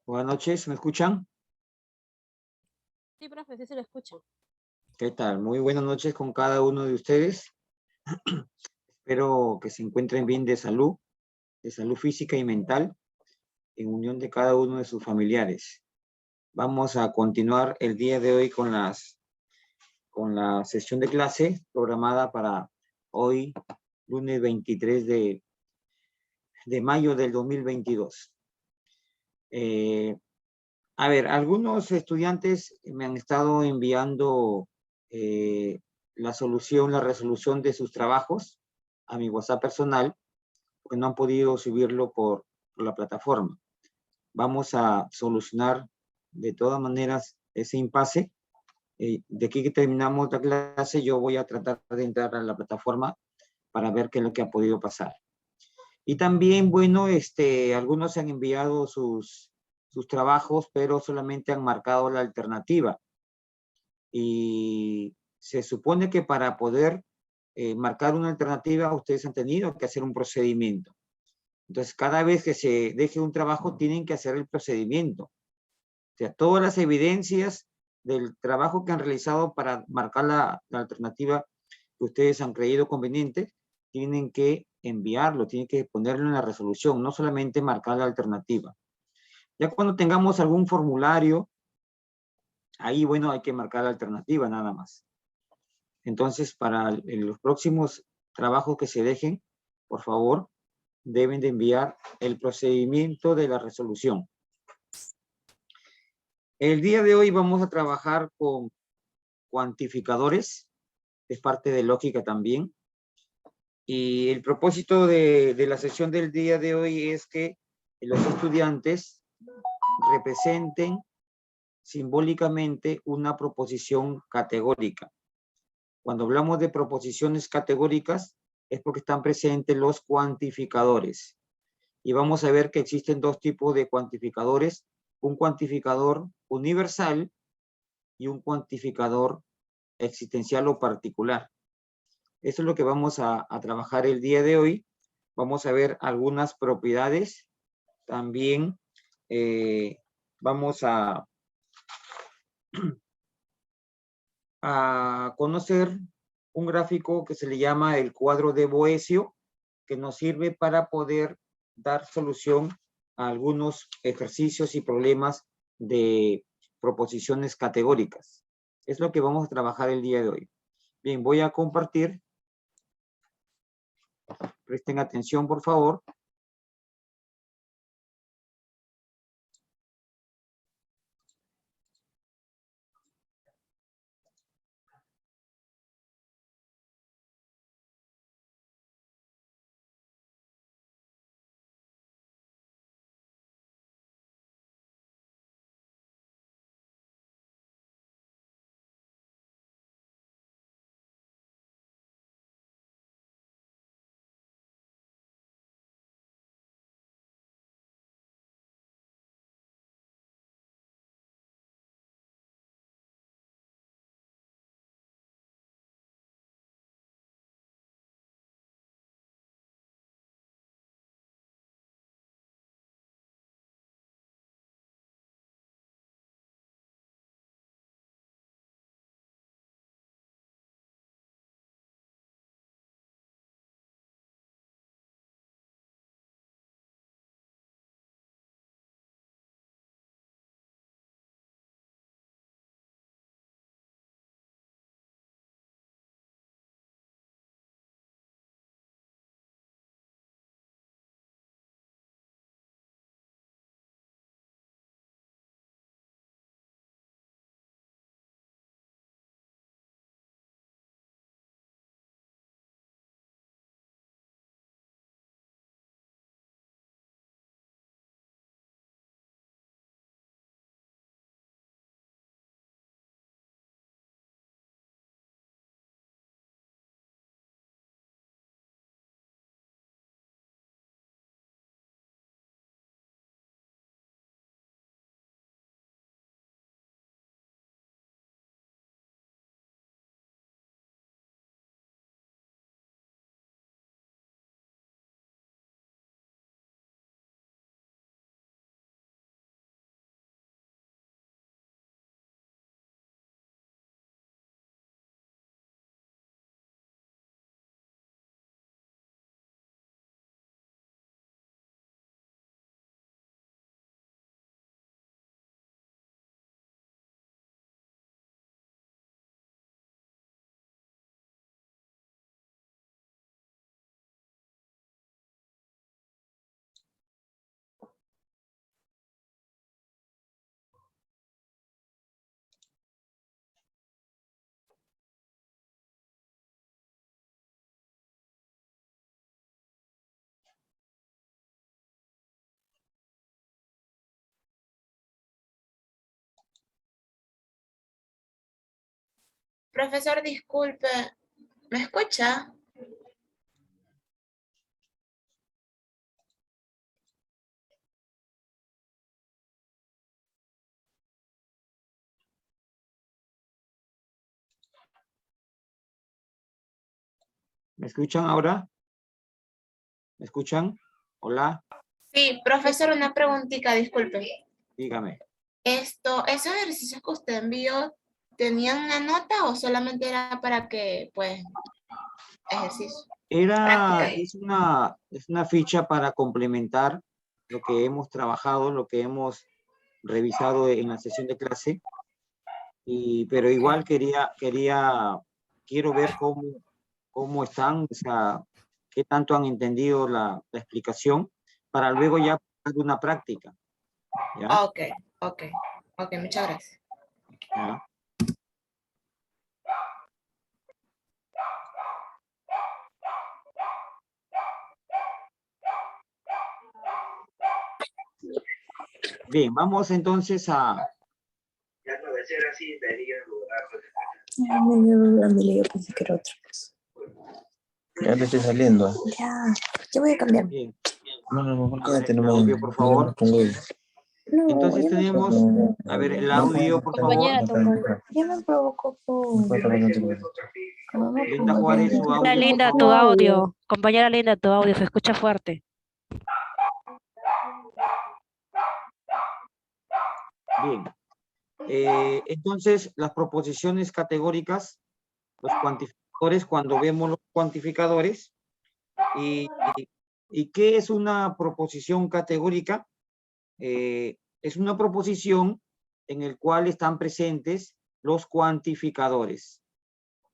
Buenas noches, ¿me escuchan? Sí, profe, sí se lo escucho. ¿Qué tal? Muy buenas noches con cada uno de ustedes. Espero que se encuentren bien de salud física y mental, en unión de cada uno de sus familiares. Vamos a continuar el día de hoy con la sesión de clase programada para hoy, lunes 23 de mayo del 2022. Eh, algunos estudiantes me han estado enviando eh, la resolución de sus trabajos a mi WhatsApp personal, porque no han podido subirlo por la plataforma. Vamos a solucionar de todas maneras ese impasse. De aquí que terminamos la clase, yo voy a tratar de entrar a la plataforma para ver qué es lo que ha podido pasar. Y también, bueno, algunos han enviado sus trabajos, pero solamente han marcado la alternativa. Y se supone que para poder marcar una alternativa, ustedes han tenido que hacer un procedimiento. Entonces, cada vez que se deje un trabajo, tienen que hacer el procedimiento. O sea, todas las evidencias del trabajo que han realizado para marcar la alternativa que ustedes han creído conveniente, tienen que enviarlo, tienen que ponerlo en la resolución, no solamente marcar la alternativa. Ya cuando tengamos algún formulario, ahí, bueno, hay que marcar la alternativa nada más. Entonces, para los próximos trabajos que se dejen, por favor, deben de enviar el procedimiento de la resolución. El día de hoy vamos a trabajar con cuantificadores, es parte de lógica también. Y el propósito de la sesión del día de hoy es que los estudiantes representen simbólicamente una proposición categórica. Cuando hablamos de proposiciones categóricas es porque están presentes los cuantificadores. Y vamos a ver que existen dos tipos de cuantificadores, un cuantificador universal y un cuantificador existencial o particular. Eso es lo que vamos a trabajar el día de hoy. Vamos a ver algunas propiedades. También vamos a conocer un gráfico que se le llama el cuadro de Boesio, que nos sirve para poder dar solución a algunos ejercicios y problemas de proposiciones categóricas. Es lo que vamos a trabajar el día de hoy. Bien, voy a compartir. Presten atención, por favor. Profesor, disculpe, ¿me escucha? ¿Me escuchan ahora? ¿Me escuchan? Hola, Sí, profesor, una preguntita, disculpe. dígame. ¿Esos ejercicios que usted envió, tenían una nota o solamente era para que, pues, ejercicio? Práctica. Es una ficha para complementar lo que hemos trabajado, lo que hemos revisado en la sesión de clase, pero igual quiero ver cómo están, o sea, qué tanto han entendido la explicación, para luego ya hacer una práctica, ¿ya? Ok, ok, ok, muchas gracias. ¿Ya? Bien, vamos entonces a... Yo pensé que era otra cosa. Ya le estoy saliendo. Ya, yo voy a cambiar. Bien, No, a ver, quédate el nomás. audio, por favor. Pongo ahí. No, Entonces ya me tenemos, provocó. a ver, el No, audio, por favor. Compañera, Ya me provocó por... No me Linda pongo Juárez, bien. su compañera audio, por linda, tu favor. audio. Compañera linda, tu audio se escucha fuerte. Bien. Entonces, las proposiciones categóricas, los cuantificadores, cuando vemos los cuantificadores, ¿y qué es una proposición categórica? Es una proposición en el cual están presentes los cuantificadores.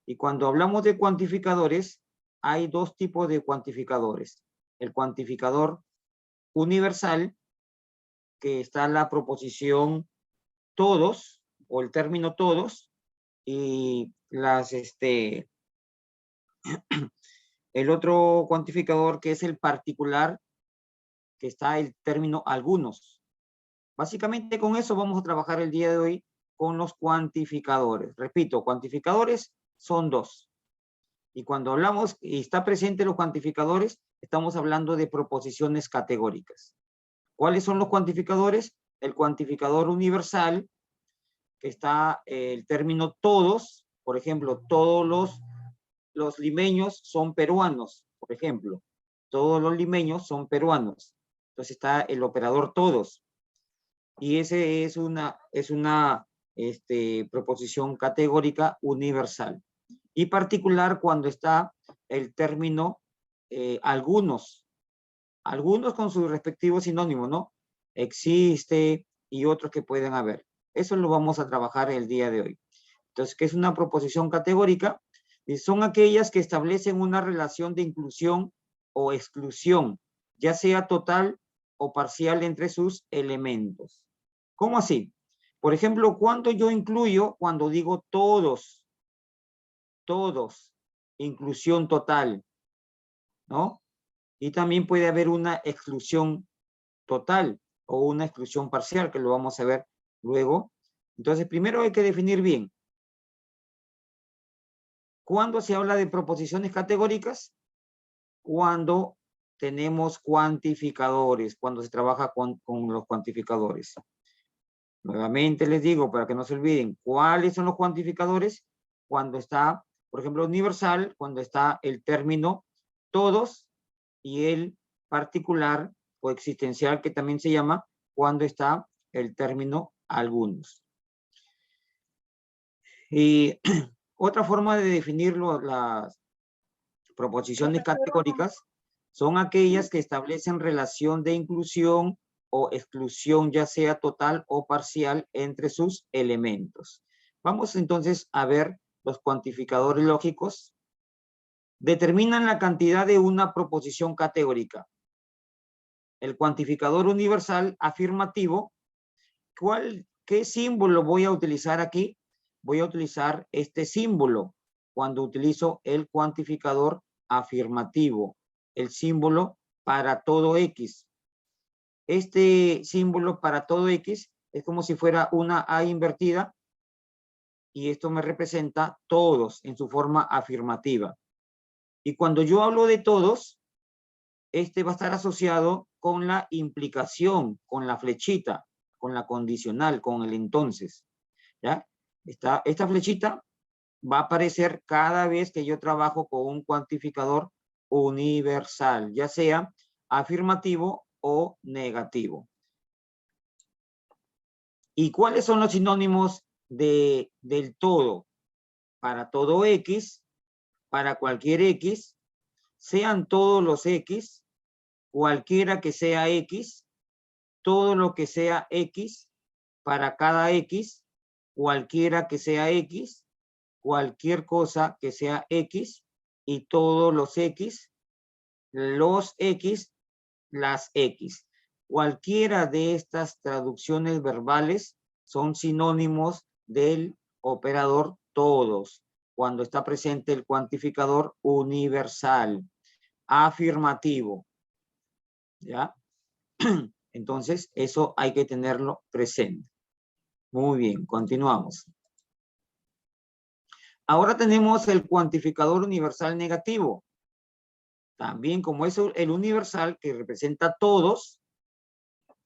Y cuando hablamos de cuantificadores, hay dos tipos de cuantificadores. El cuantificador universal, que está en la proposición todos, o el término todos, y el otro cuantificador, que es el particular, que está el término algunos. Básicamente con eso vamos a trabajar el día de hoy con los cuantificadores. Repito, cuantificadores son dos. Y cuando hablamos y está presente los cuantificadores, estamos hablando de proposiciones categóricas. ¿Cuáles son los cuantificadores? El cuantificador universal, que está el término todos, por ejemplo, todos los limeños son peruanos, por ejemplo. Todos los limeños son peruanos. Entonces está el operador todos. Y ese es una proposición categórica universal. Y particular cuando está el término algunos. Algunos con su respectivo sinónimo, ¿no? Existe y otros que pueden haber. Eso lo vamos a trabajar el día de hoy. Entonces, ¿qué es una proposición categórica? Y son aquellas que establecen una relación de inclusión o exclusión, ya sea total o parcial entre sus elementos. ¿Cómo así? Por ejemplo, cuando yo incluyo, cuando digo todos, inclusión total, ¿no? Y también puede haber una exclusión total o una exclusión parcial, que lo vamos a ver luego. Entonces, primero hay que definir bien. ¿Cuándo se habla de proposiciones categóricas? Cuando tenemos cuantificadores, cuando se trabaja con los cuantificadores. Nuevamente les digo, para que no se olviden, ¿cuáles son los cuantificadores? Cuando está, por ejemplo, universal, cuando está el término todos y el particular o existencial, que también se llama, cuando está el término algunos. Y otra forma de definirlo, las proposiciones categóricas, son aquellas que establecen relación de inclusión o exclusión, ya sea total o parcial, entre sus elementos. Vamos entonces a ver los cuantificadores lógicos. Determinan la cantidad de una proposición categórica. El cuantificador universal afirmativo, ¿qué símbolo voy a utilizar aquí? Voy a utilizar este símbolo cuando utilizo el cuantificador afirmativo, el símbolo para todo X. Este símbolo para todo X es como si fuera una A invertida, y esto me representa todos en su forma afirmativa. Y cuando yo hablo de todos, este va a estar asociado con la implicación, con la flechita, con la condicional, con el entonces. ¿Ya? Esta flechita va a aparecer cada vez que yo trabajo con un cuantificador universal, ya sea afirmativo o negativo. ¿Y cuáles son los sinónimos del todo? Para todo X, para cualquier X, sean todos los X, cualquiera que sea X, todo lo que sea X, para cada X, cualquiera que sea X, cualquier cosa que sea X, y todos los X, las X. Cualquiera de estas traducciones verbales son sinónimos del operador todos, cuando está presente el cuantificador universal, afirmativo. ¿Ya? Entonces, eso hay que tenerlo presente. Muy bien, continuamos. Ahora tenemos el cuantificador universal negativo. También como es el universal que representa todos,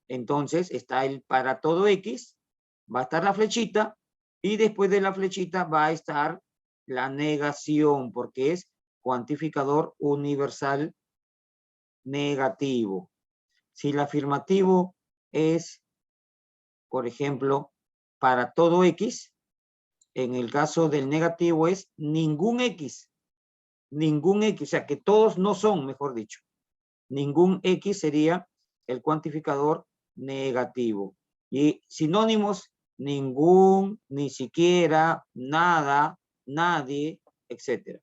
entonces está el para todo X, va a estar la flechita y después de la flechita va a estar la negación porque es cuantificador universal negativo. Si el afirmativo es, por ejemplo, para todo X, en el caso del negativo es ningún X, o sea que todos no son, mejor dicho. Ningún X sería el cuantificador negativo. Y sinónimos, ningún, ni siquiera, nada, nadie, etc.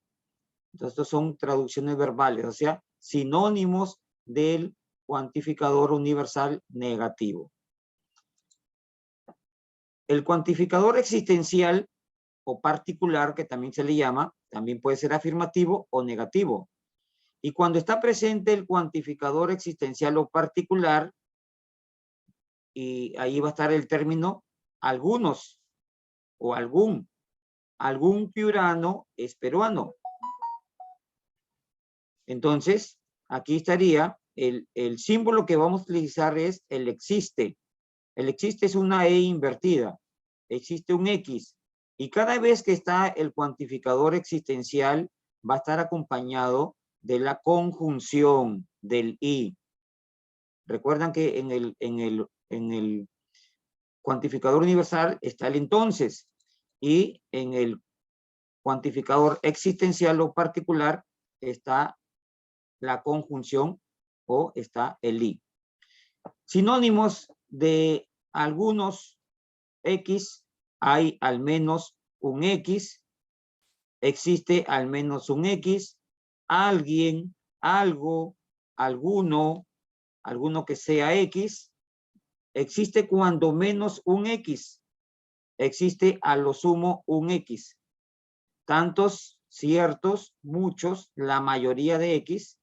Entonces, estos son traducciones verbales, o sea, sinónimos del cuantificador universal negativo. El cuantificador existencial o particular, que también se le llama, también puede ser afirmativo o negativo. Y cuando está presente el cuantificador existencial o particular, y ahí va a estar el término algunos o algún piurano es peruano. Entonces, aquí estaría el símbolo que vamos a utilizar es el existe. El existe es una E invertida. Existe un X. Y cada vez que está el cuantificador existencial, va a estar acompañado de la conjunción del I. Recuerdan que en el cuantificador universal está el entonces y en el cuantificador existencial o particular está la conjunción o está el I. Sinónimos de algunos X, hay al menos un X, existe al menos un X, alguien, algo, alguno que sea X, existe cuando menos un X, existe a lo sumo un X. Tantos, ciertos, muchos, la mayoría de X,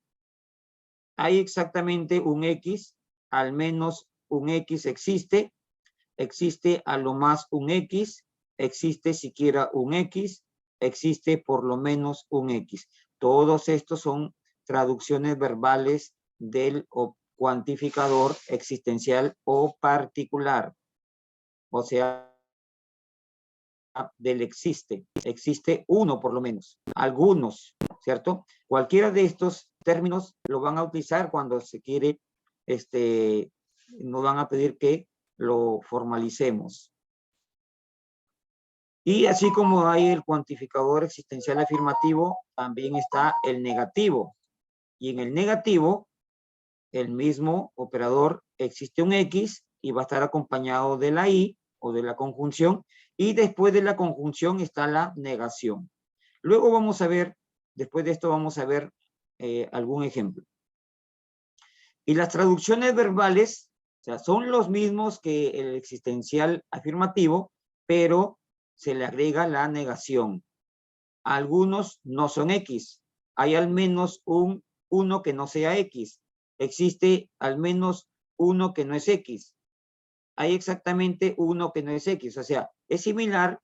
hay exactamente un X, al menos un X existe, existe a lo más un X, existe siquiera un X, existe por lo menos un X. Todos estos son traducciones verbales del cuantificador existencial o particular. O sea, del existe. Existe uno por lo menos. Algunos, ¿cierto? Cualquiera de estos términos lo van a utilizar cuando se quiere, nos van a pedir que lo formalicemos. Y así como hay el cuantificador existencial afirmativo, también está el negativo. Y en el negativo, el mismo operador, existe un X y va a estar acompañado de la Y o de la conjunción. Y después de la conjunción está la negación. Luego vamos a ver, después de esto vamos a ver algún ejemplo. Y las traducciones verbales, o sea, son los mismos que el existencial afirmativo, pero se le agrega la negación. Algunos no son X. Hay al menos uno que no sea X. Existe al menos uno que no es X. Hay exactamente uno que no es X. O sea, es similar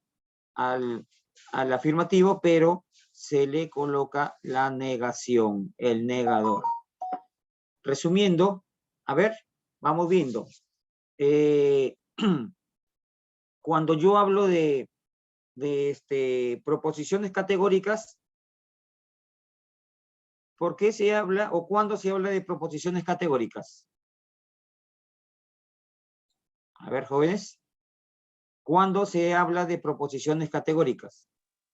al afirmativo, pero se le coloca la negación, el negador. Resumiendo, a ver, vamos viendo. Cuando yo hablo de proposiciones categóricas, ¿por qué se habla o cuándo se habla de proposiciones categóricas? A ver, jóvenes. ¿Cuándo se habla de proposiciones categóricas?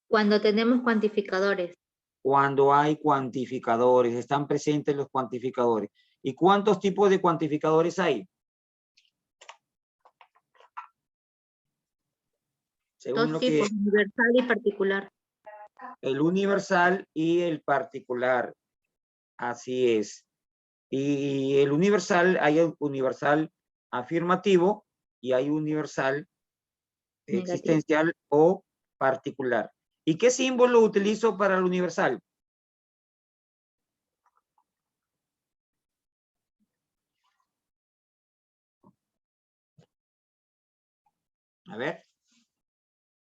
Cuando tenemos cuantificadores. Cuando hay cuantificadores, están presentes los cuantificadores. ¿Y cuántos tipos de cuantificadores hay? Según Dos tipos, universal y particular. El universal y el particular. Así es. Y el universal, hay el universal afirmativo y hay universal Negativo. existencial o particular. ¿Y qué símbolo utilizo para el universal? A ver.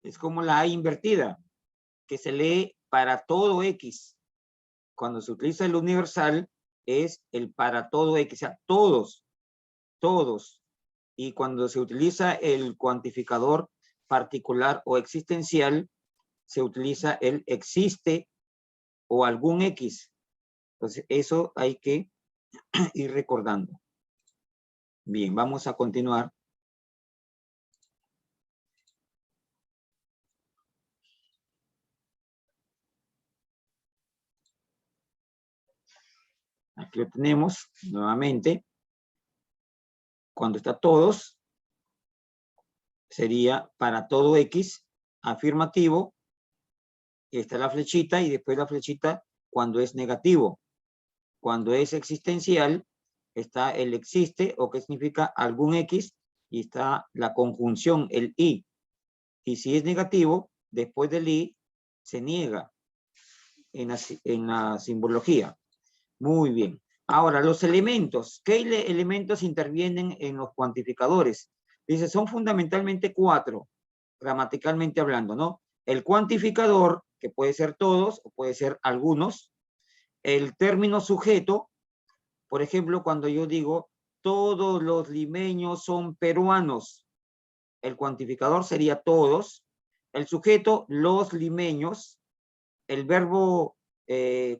Es como la A invertida, que se lee para todo X. Cuando se utiliza el universal, es el para todo X, o sea, todos, todos. Y cuando se utiliza el cuantificador particular o existencial, se utiliza el existe o algún X. Entonces, eso hay que ir recordando. Bien, vamos a continuar. Aquí lo tenemos nuevamente. Cuando está todos, sería para todo X, afirmativo. Está la flechita y después la flechita cuando es negativo. Cuando es existencial, está el existe o que significa algún X y está la conjunción, el I. Y si es negativo, después del I se niega en la simbología. Muy bien. Ahora, los elementos. ¿Qué elementos intervienen en los cuantificadores? Dice, son fundamentalmente 4, gramaticalmente hablando, ¿no? El cuantificador, que puede ser todos o puede ser algunos. El término sujeto, por ejemplo, cuando yo digo, todos los limeños son peruanos, el cuantificador sería todos. El sujeto, los limeños. El verbo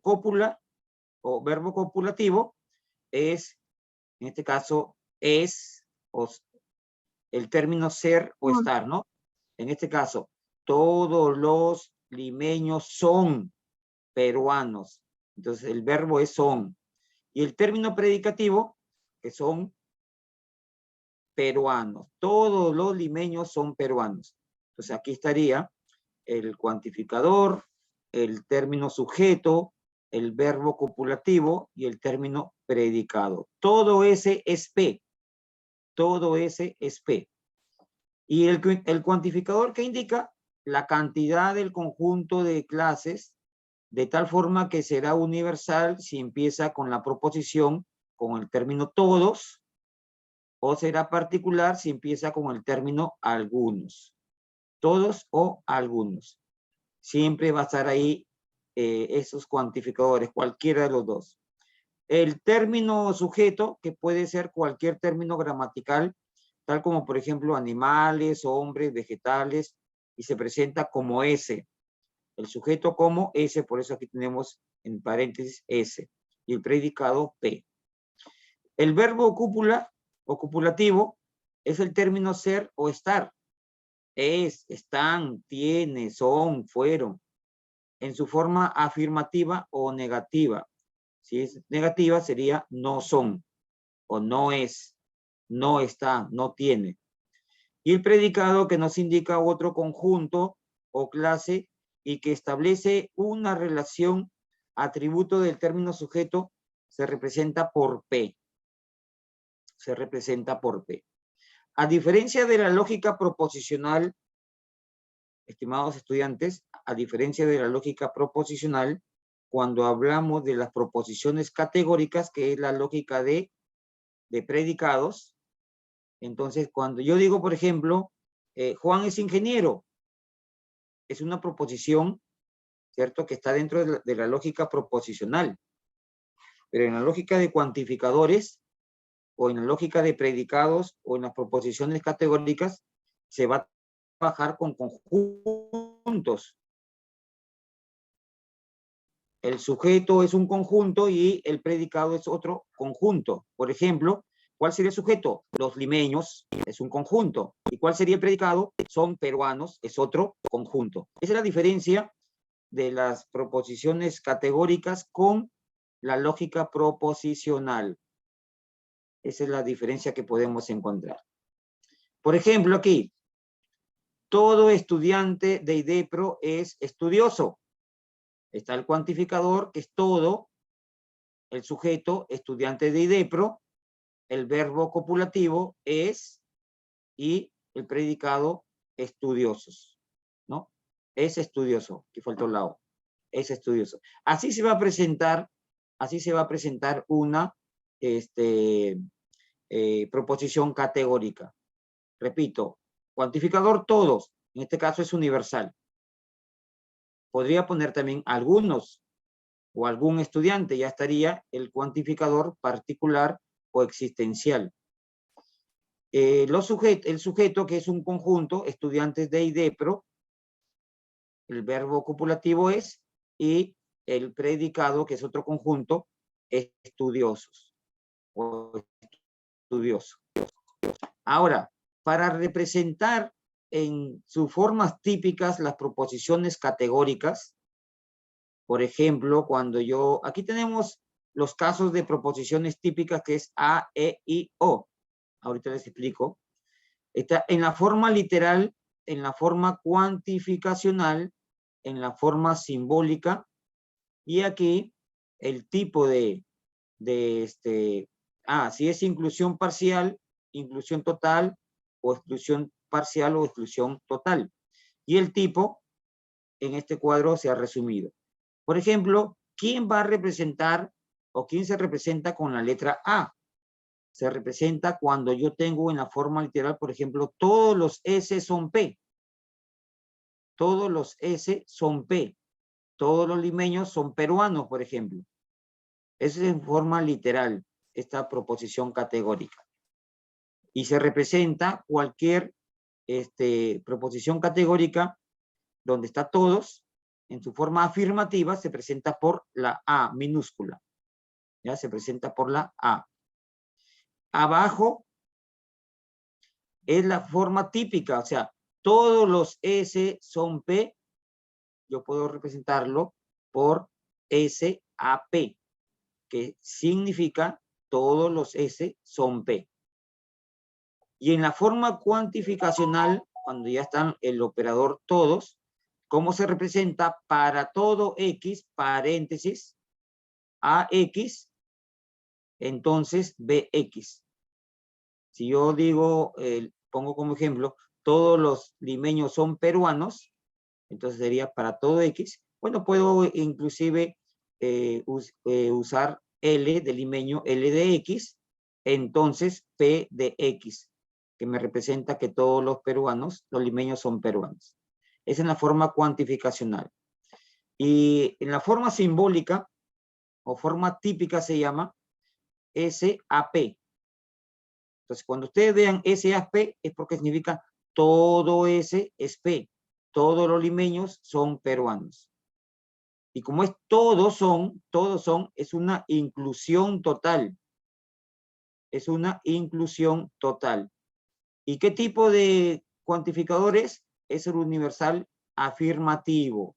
cópula o verbo copulativo es, en este caso, es, o el término ser o estar, ¿no? En este caso, todos los limeños son peruanos. Entonces, el verbo es son. Y el término predicativo, que son peruanos. Todos los limeños son peruanos. Entonces, aquí estaría el cuantificador, el término sujeto, el verbo copulativo y el término predicado. Todo ese es P. Todo ese es P. Y el cuantificador que indica la cantidad del conjunto de clases, de tal forma que será universal si empieza con la proposición, con el término todos, o será particular si empieza con el término algunos. Todos o algunos. Siempre va a estar ahí esos cuantificadores, cualquiera de los dos. El término sujeto, que puede ser cualquier término gramatical, tal como por ejemplo animales, hombres, vegetales, y se presenta como S. El sujeto como S, por eso aquí tenemos en paréntesis S. Y el predicado P. El verbo cúpula o copulativo es el término ser o estar. Es, están, tiene, son, fueron. En su forma afirmativa o negativa. Si es negativa sería no son o no es, no está, no tiene. Y el predicado que nos indica otro conjunto o clase y que establece una relación atributo del término sujeto se representa por P. Se representa por P. A diferencia de la lógica proposicional, estimados estudiantes, a diferencia de la lógica proposicional, cuando hablamos de las proposiciones categóricas, que es la lógica de predicados, entonces cuando yo digo, por ejemplo, Juan es ingeniero, es una proposición, ¿cierto? Que está dentro de la lógica proposicional. Pero en la lógica de cuantificadores, o en la lógica de predicados, o en las proposiciones categóricas, se va a trabajar con conjuntos. El sujeto es un conjunto y el predicado es otro conjunto. Por ejemplo, ¿cuál sería el sujeto? Los limeños es un conjunto. ¿Y cuál sería el predicado? Son peruanos, es otro conjunto. Esa es la diferencia de las proposiciones categóricas con la lógica proposicional. Esa es la diferencia que podemos encontrar. Por ejemplo, aquí, todo estudiante de IDEPRO es estudioso. Está el cuantificador, que es todo, el sujeto, estudiante de IDEPRO, el verbo copulativo es, y el predicado, estudiosos, ¿no? Es estudioso, que faltó la O, es estudioso. Así se va a presentar una proposición categórica. Repito, cuantificador todos, en este caso es universal. Podría poner también algunos o algún estudiante, ya estaría el cuantificador particular o existencial. El sujeto, que es un conjunto, estudiantes de IDEPRO, el verbo copulativo es, y el predicado, que es otro conjunto, estudiosos o estudioso. Ahora, para representar en sus formas típicas las proposiciones categóricas, por ejemplo, aquí tenemos los casos de proposiciones típicas, que es A, E, I, O. Ahorita les explico. Está en la forma literal, en la forma cuantificacional, en la forma simbólica, y aquí el tipo si es inclusión parcial, inclusión total, o exclusión parcial o exclusión total. Y el tipo en este cuadro se ha resumido. Por ejemplo, ¿quién va a representar o quién se representa con la letra A? Se representa cuando yo tengo en la forma literal, por ejemplo, todos los S son P. Todos los S son P. Todos los limeños son peruanos, por ejemplo. Esa es en forma literal, esta proposición categórica. Y se representa cualquier proposición categórica donde está todos, en su forma afirmativa, se presenta por la A minúscula. Ya se presenta por la A. Abajo es la forma típica, o sea, todos los S son P, yo puedo representarlo por SAP, que significa todos los S son P. Y en la forma cuantificacional, cuando ya están el operador todos, ¿cómo se representa? Para todo X, paréntesis, AX, entonces BX. Si yo digo, pongo como ejemplo, todos los limeños son peruanos, entonces sería para todo X. Bueno, puedo inclusive usar L de limeño, L de X, entonces P de X, que me representa que todos los peruanos, los limeños son peruanos. Es en la forma cuantificacional. Y en la forma simbólica, o forma típica se llama SAP. Entonces, cuando ustedes vean SAP, es porque significa todo S es P. Todos los limeños son peruanos. Y como es todos son, es una inclusión total. Es una inclusión total. ¿Y qué tipo de cuantificadores? Es el universal afirmativo.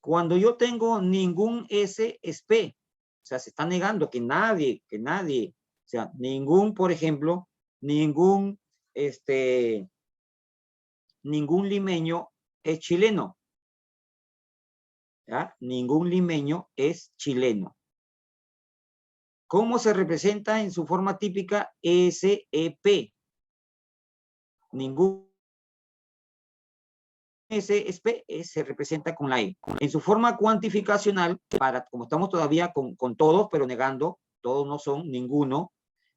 Cuando yo tengo ningún S es P, o sea, se está negando que nadie, o sea, ningún, por ejemplo, ningún limeño es chileno. ¿Ya? Ningún limeño es chileno. ¿Cómo se representa en su forma típica? SEP. Ningún SEP se representa con la E. En su forma cuantificacional, como estamos todavía con todos, pero negando, todos no son, ninguno,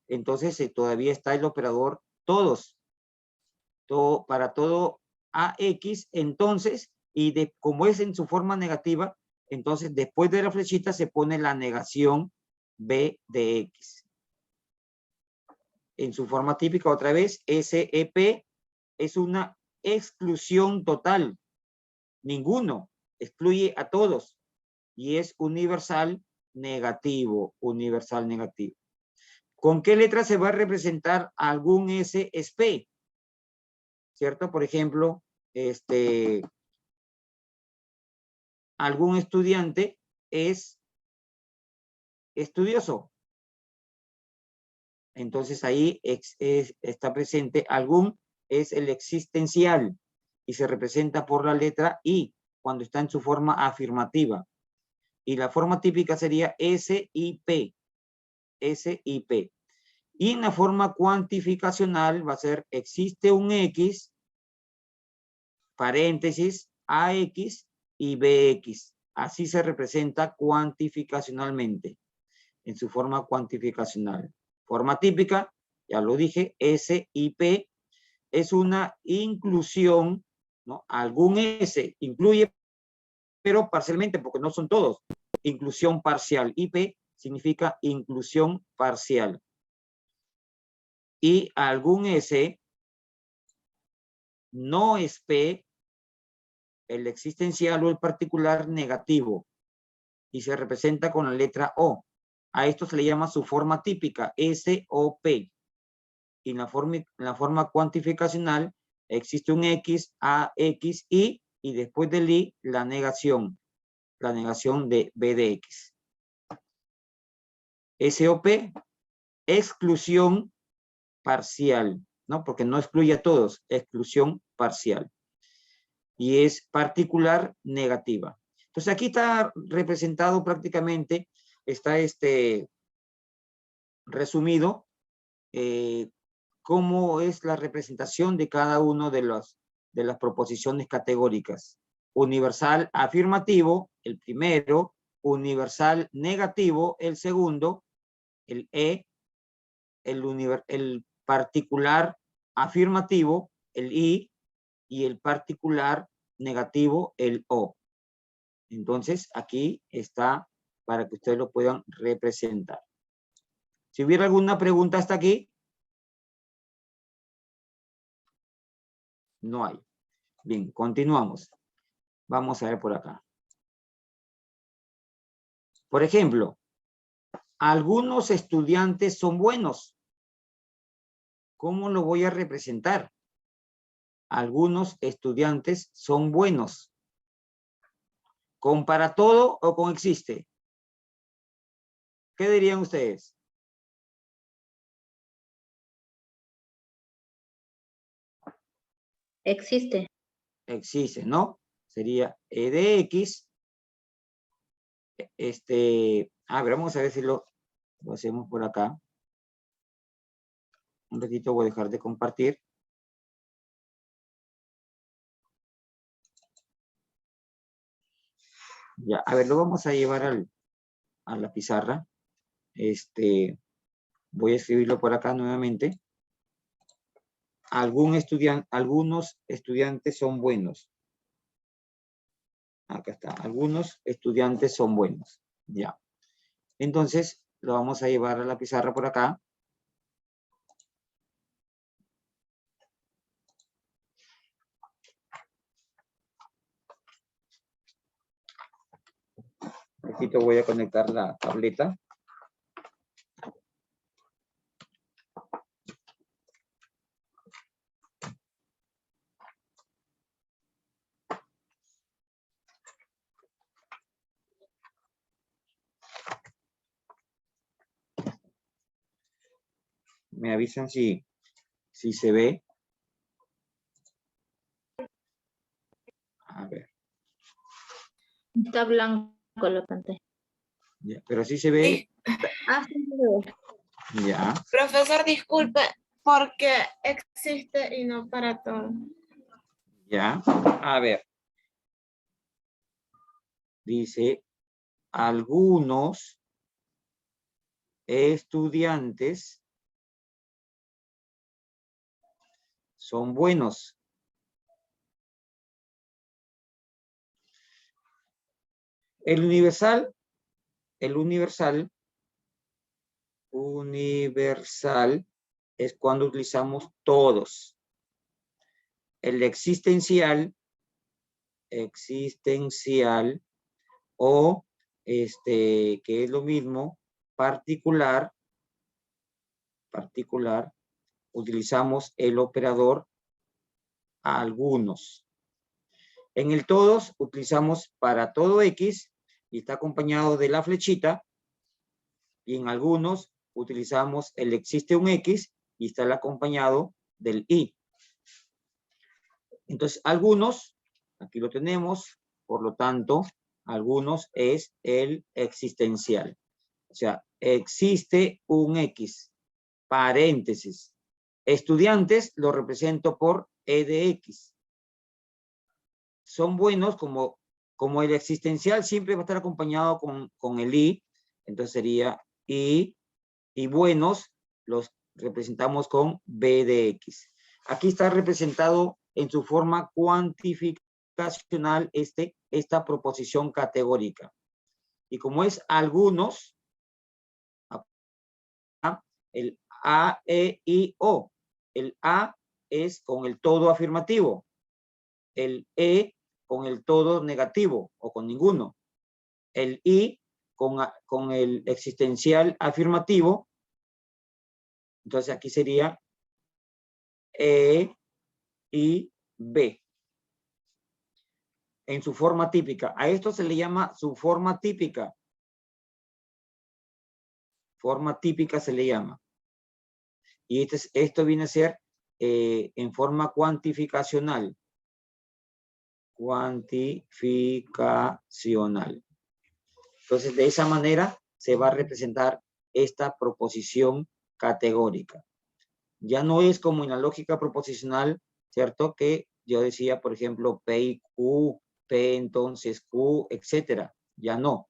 entonces todavía está el operador todos. Para todo AX, entonces, como es en su forma negativa, entonces después de la flechita se pone la negación B de X. En su forma típica, otra vez, SEP es una exclusión total. Ninguno excluye a todos y es universal negativo, universal negativo. ¿Con qué letra se va a representar algún SSP? ¿Cierto? Por ejemplo, algún estudiante es estudioso. Entonces ahí está presente algún, es el existencial y se representa por la letra I cuando está en su forma afirmativa. Y la forma típica sería SIP. SIP. Y en la forma cuantificacional va a ser existe un X, paréntesis, AX y BX. Así se representa cuantificacionalmente, en su forma cuantificacional. Forma típica, ya lo dije, SIP es una inclusión, ¿no? Algún S incluye, pero parcialmente, porque no son todos. Inclusión parcial. IP significa inclusión parcial. Y algún S no es P, el existencial o el particular negativo, y se representa con la letra O. A esto se le llama su forma típica, SOP. Y en la forma cuantificacional existe un X, AX, Y, y después del I, la negación de B de X. SOP, exclusión parcial, ¿no? Porque no excluye a todos, exclusión parcial. Y es particular negativa. Entonces aquí está representado prácticamente, está resumido cómo es la representación de cada uno de las proposiciones categóricas. Universal afirmativo, el primero, universal negativo, el segundo, el E, el particular afirmativo, el I, y el particular negativo, el O. Entonces, aquí está para que ustedes lo puedan representar. Si hubiera alguna pregunta hasta aquí. No hay. Bien, continuamos. Vamos a ver por acá. Por ejemplo, algunos estudiantes son buenos. ¿Cómo lo voy a representar? Algunos estudiantes son buenos. ¿Con para todo o con existe? ¿Qué dirían ustedes? Existe. Existe, ¿no? Sería E de X. A ver, vamos a ver si lo hacemos por acá. Un ratito voy a dejar de compartir. Ya, a ver, lo vamos a llevar a la pizarra. Voy a escribirlo por acá nuevamente. Algunos estudiantes son buenos. Acá está. Algunos estudiantes son buenos. Ya. Entonces, lo vamos a llevar a la pizarra por acá. Aquí te voy a conectar la tableta. Me avisan si se ve. A ver. Está blanco la pantalla. Ya, pero sí se ve. Ah, sí, sí. Ya. Profesor, disculpe, porque existe y no para todo. Ya. A ver. Dice, algunos estudiantes son buenos. El universal es cuando utilizamos todos. El existencial o que es lo mismo, particular, utilizamos el operador algunos. En el todos utilizamos para todo X y está acompañado de la flechita, y en algunos utilizamos el existe un X y está acompañado del Y. Entonces, algunos, aquí lo tenemos, por lo tanto, algunos es el existencial. O sea, existe un X, paréntesis. Estudiantes lo represento por E de X. Son buenos como el existencial siempre va a estar acompañado con el I, entonces sería I, y buenos los representamos con B de X. Aquí está representado en su forma cuantificacional esta proposición categórica. Y como es algunos, el A, E, I, O. El A es con el todo afirmativo. El E con el todo negativo o con ninguno. El I con el existencial afirmativo. Entonces aquí sería E, I, B. En su forma típica. A esto se le llama su forma típica. Forma típica se le llama. Y esto viene a ser en forma cuantificacional. Cuantificacional. Entonces, de esa manera se va a representar esta proposición categórica. Ya no es como en la lógica proposicional, ¿cierto? Que yo decía, por ejemplo, P y Q, P entonces Q, etcétera. Ya no.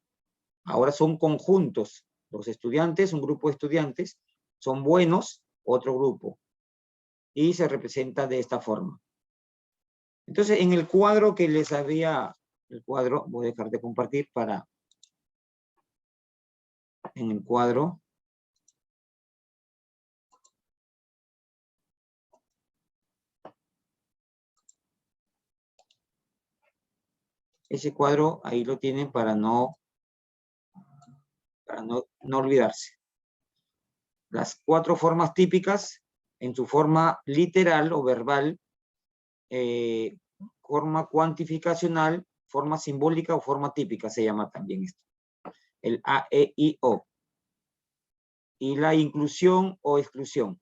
Ahora son conjuntos. Los estudiantes, un grupo de estudiantes, son buenos, otro grupo. Y se representa de esta forma. Entonces, en el cuadro que les había, el cuadro, voy a dejar de compartir para, en el cuadro, ese cuadro ahí lo tienen para no olvidarse. Las 4 formas típicas, en su forma literal o verbal, forma cuantificacional, forma simbólica o forma típica, se llama también esto. El A, E, I, O. Y la inclusión o exclusión.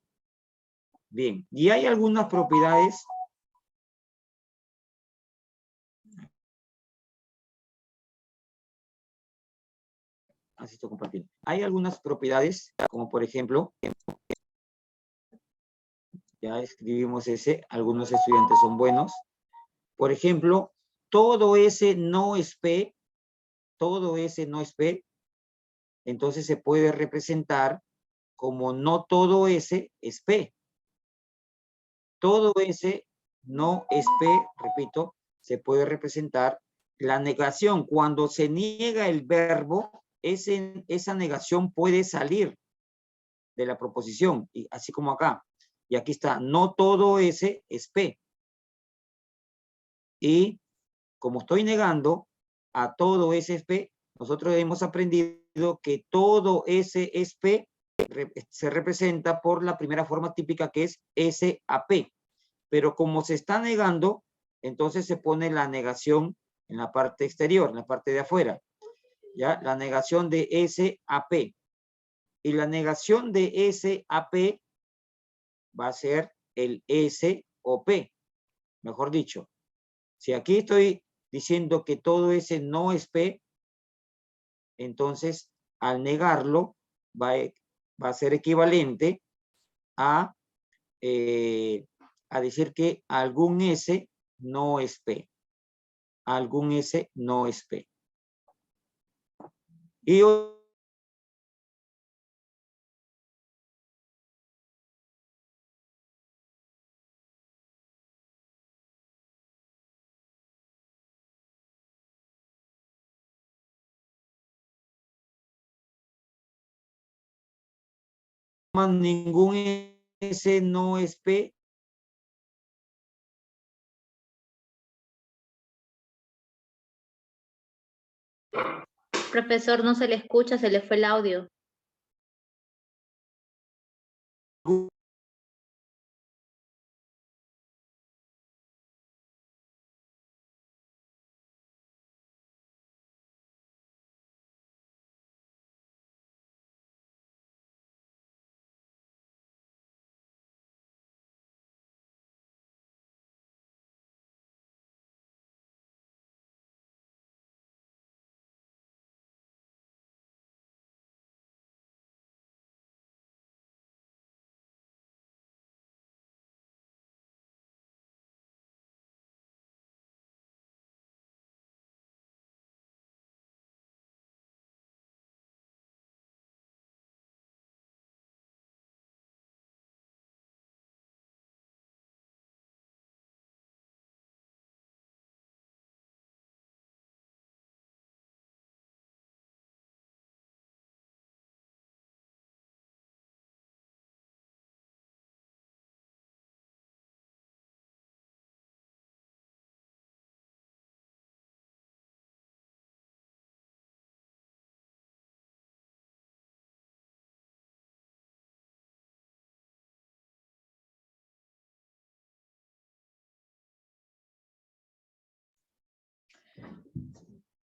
Bien, y hay algunas propiedades. Así estoy compartiendo. Hay algunas propiedades, como por ejemplo, ya escribimos ese, algunos estudiantes son buenos. Por ejemplo, todo ese no es P, entonces se puede representar como no todo ese es P. Todo ese no es P, repito, se puede representar la negación. Cuando se niega el verbo, esa negación puede salir de la proposición, y así como acá. Y aquí está, no todo ese es P. Y como estoy negando a todo ese es P, nosotros hemos aprendido que todo ese es P se representa por la primera forma típica que es SAP. Pero como se está negando, entonces se pone la negación en la parte exterior, en la parte de afuera. ¿Ya? La negación de SAP. Y la negación de SAP va a ser el S o P. Mejor dicho, si aquí estoy diciendo que todo ese no es P, entonces al negarlo va a ser equivalente a decir que algún S no es P. Algún S no es P. Y ningún S no es P. Profesor, no se le escucha, se le fue el audio.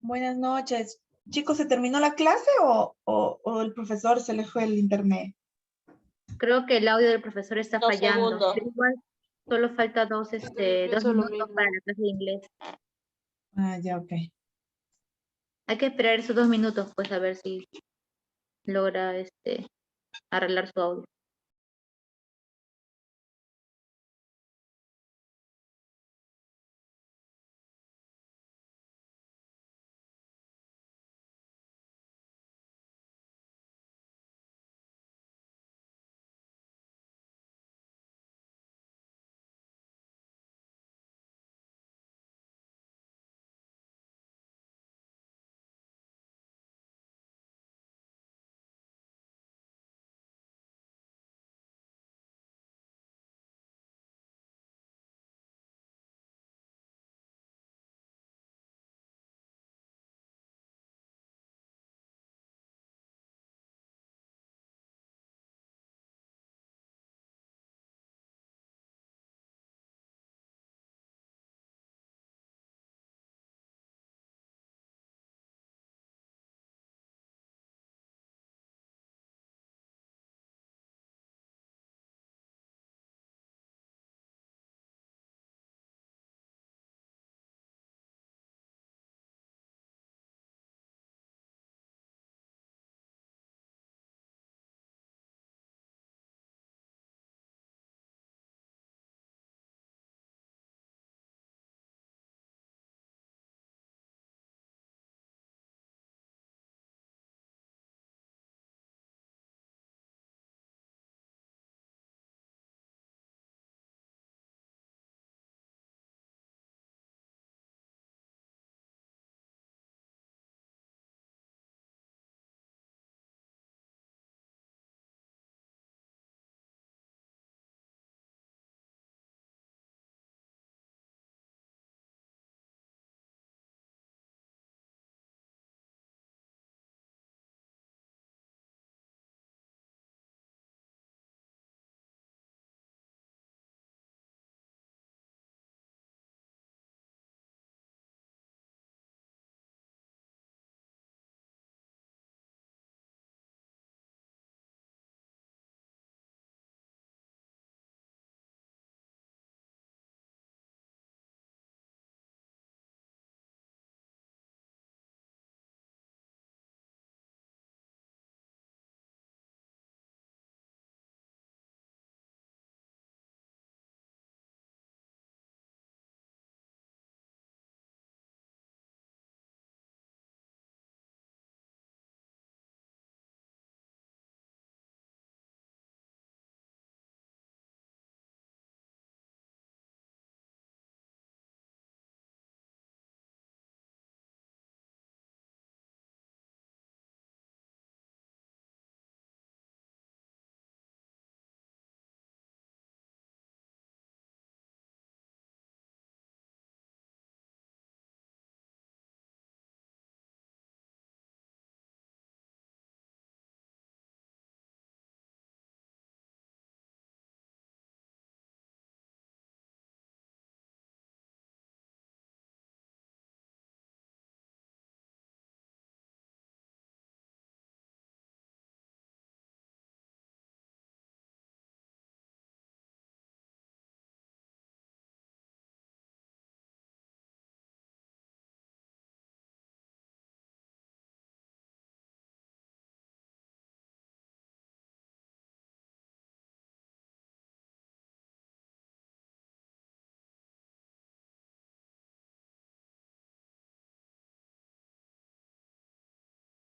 Buenas noches. Chicos, ¿se terminó la clase o el profesor se le fue el internet? Creo que el audio del profesor está 2 fallando. segundos. Pero igual solo falta dos pienso lo minutos mismo. para la clase de inglés. Ah, ya, ok. Hay que esperar esos 2 minutos, pues, a ver si logra arreglar su audio.